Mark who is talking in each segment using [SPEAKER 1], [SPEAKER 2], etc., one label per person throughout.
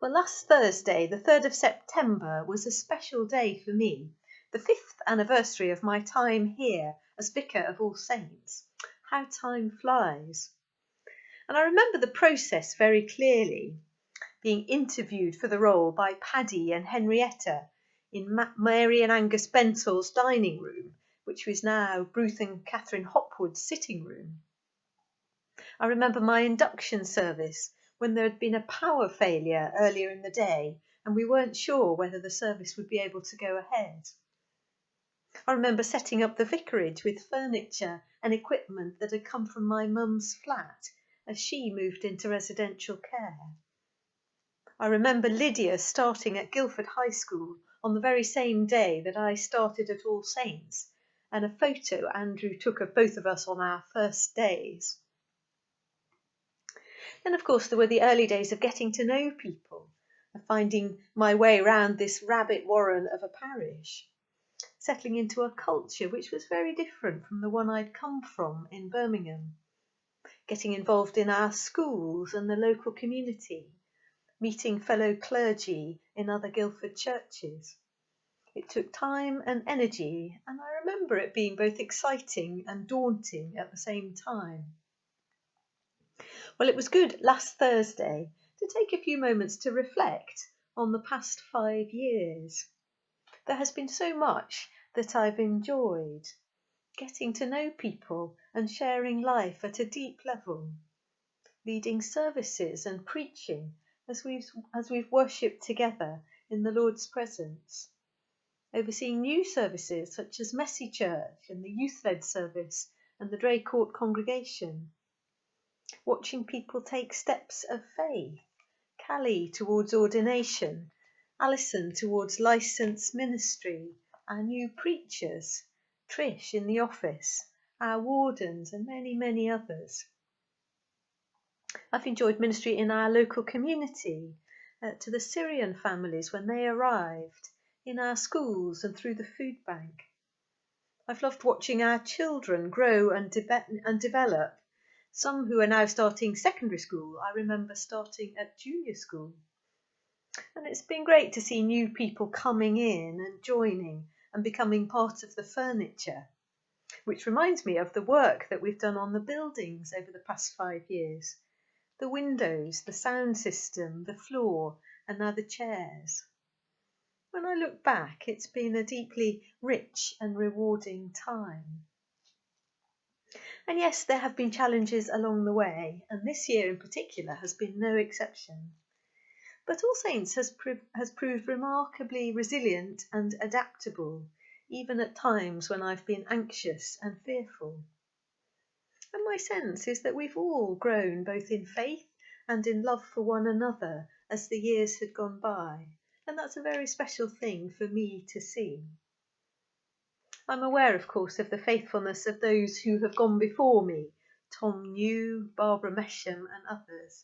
[SPEAKER 1] Well, last Thursday, the 3rd of September, was a special day for me, the 5th anniversary of my time here as Vicar of All Saints. How time flies. And I remember the process very clearly, being interviewed for the role by Paddy and Henrietta in Mary and Angus Bentall's dining room, which was now Ruth and Catherine Hopwood's sitting room. I remember my induction service when there had been a power failure earlier in the day and we weren't sure whether the service would be able to go ahead. I remember setting up the vicarage with furniture and equipment that had come from my mum's flat as she moved into residential care. I remember Lydia starting at Guildford High School on the very same day that I started at All Saints, and a photo Andrew took of both of us on our first days. Then, of course, there were the early days of getting to know people, of finding my way round this rabbit warren of a parish, settling into a culture which was very different from the one I'd come from in Birmingham, getting involved in our schools and the local community, meeting fellow clergy in other Guildford churches. It took time and energy, and I remember it being both exciting and daunting at the same time. Well, it was good last Thursday to take a few moments to reflect on the past 5 years. There has been so much that I've enjoyed, getting to know people and sharing life at a deep level, leading services and preaching as we've worshipped together in the Lord's presence, overseeing new services such as Messy Church and the youth-led service and the Draycourt congregation, watching people take steps of faith, Callie towards ordination, Alison towards licensed ministry, our new preachers, Trish in the office, our wardens and many, many others. I've enjoyed ministry in our local community, to the Syrian families when they arrived, in our schools and through the food bank. I've loved watching our children grow and develop. Some who are now starting secondary school, I remember starting at junior school. And it's been great to see new people coming in and joining and becoming part of the furniture, which reminds me of the work that we've done on the buildings over the past 5 years. The windows, the sound system, the floor, and now the chairs. When I look back, it's been a deeply rich and rewarding time. And yes, there have been challenges along the way, and this year in particular has been no exception. But All Saints has proved remarkably resilient and adaptable, even at times when I've been anxious and fearful. And my sense is that we've all grown both in faith and in love for one another as the years had gone by, and that's a very special thing for me to see. I'm aware, of course, of the faithfulness of those who have gone before me, Tom New, Barbara Mesham and others,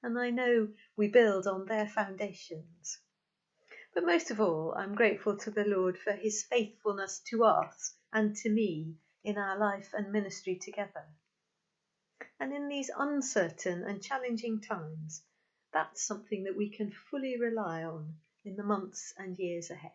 [SPEAKER 1] and I know we build on their foundations. But most of all, I'm grateful to the Lord for his faithfulness to us and to me in our life and ministry together. And in these uncertain and challenging times, that's something that we can fully rely on in the months and years ahead.